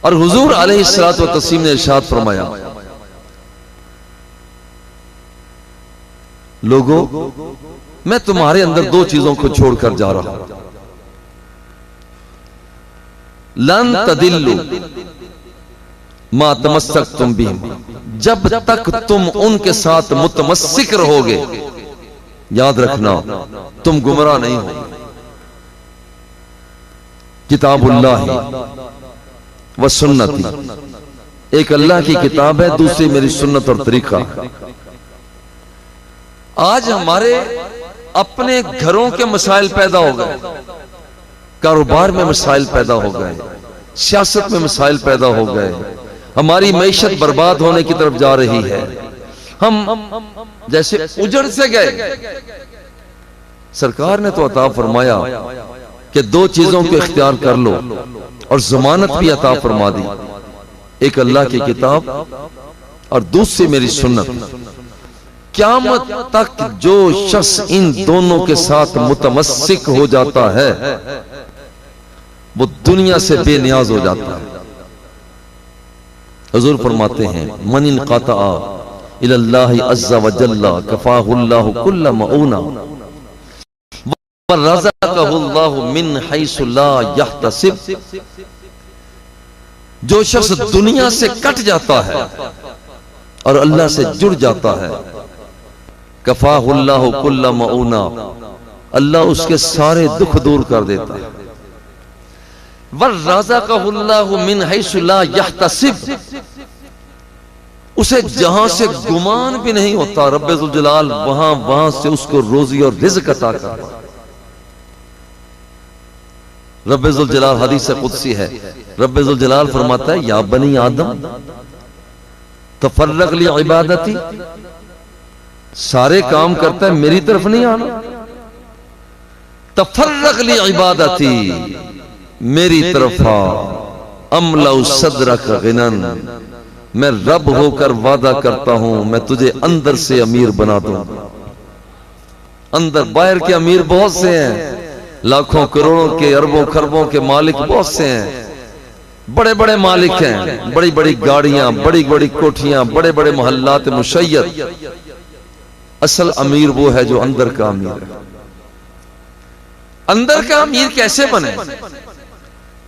और हुजूर अलैहिस्सलातु व तस्लीम ने इरशाद फरमाया, लोगों, मैं तुम्हारे अंदर दो चीजों को छोड़कर जा रहा हूं। लन तदिल्लु मा तमस्सकतुम बिहिम, जब तक तुम उनके साथ मुतमस्सिक रहोगे, याद रखना तुम गुमराह नहीं हो। किताबुल्लाह व सुन्नती, एक अल्लाह की किताब है, दूसरी मेरी सुन्नत और तरीका। आज हमारे अपने घरों के मसाइल पैदा हो गए, कारोबार में मसाइल पैदा हो गए, सियासत में मसाइल पैदा हो गए, हमारी मईशत बर्बाद होने की तरफ जा रही है। हम जैसे उजड़ से गए। सरकार ने तो अता फरमाया कि दो चीजों को इख्तियार कर लो और जमानत भी अता फरमा दी, एक अल्लाह की किताब और दूसरी मेरी सुन्नत। क़यामत तक जो शख्स इन दोनों के साथ मुतमस्सिक हो जाता है वो दुनिया से बेनियाज हो जाता है। हुजूर फरमाते हैं, मन इनक़ता इलल्लाहि अज़्ज़ा व जल्ला कफ़ाहुल्लाहु कुल्ल मऊना व रज़क़हुल्लाहु मिन हैसु ला यहतसिब। जो शख्स दुनिया से कट जाता है और अल्लाह से जुड़ जाता है, कफ़ाहुल्लाहु कुल्ल मऊना, अल्लाह उसके सारे दुख दूर कर देता है। वरज़क़हुल्लाहु मिन हैसु ला यहतसिब, उसे जहां से गुमान भी नहीं होता, रब्बे ज़ुल जलाल वहां से उसको रोजी और रिज़्क़ अता करता है। रब्बे ज़ुल जलाल, हदीस कुदसी है, रब्बे ज़ुल जलाल फरमाता है, या बनी आदम तफर्रक़ ली इबादती, सारे काम करता है मेरी तरफ नहीं आना। तफर्रक़ ली इबादती, मेरी तरफ आ। अमला सदरक गिनन, मैं रब होकर वादा करता हूं मैं तुझे अंदर से अमीर बना दूंगा। अंदर बाहर के अमीर बहुत से हैं, लाखों करोड़ों के अरबों खरबों के मालिक बहुत से हैं, बड़े बड़े मालिक हैं, बड़ी बड़ी गाड़ियां, बड़ी बड़ी कोठियां, बड़े बड़े मोहल्लात मुशय्यद। असल अमीर वो है जो अंदर का अमीर है। अंदर का अमीर कैसे बने?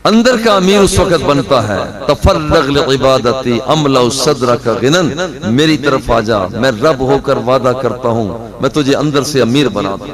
अंदर का अमीर उस वक्त बनता है, तफर्रग़ लिइबादती अमला सदरक गिनन, मेरी तरफ आ जा, मैं रब होकर वादा करता हूं मैं तुझे अंदर से अमीर बना दूं।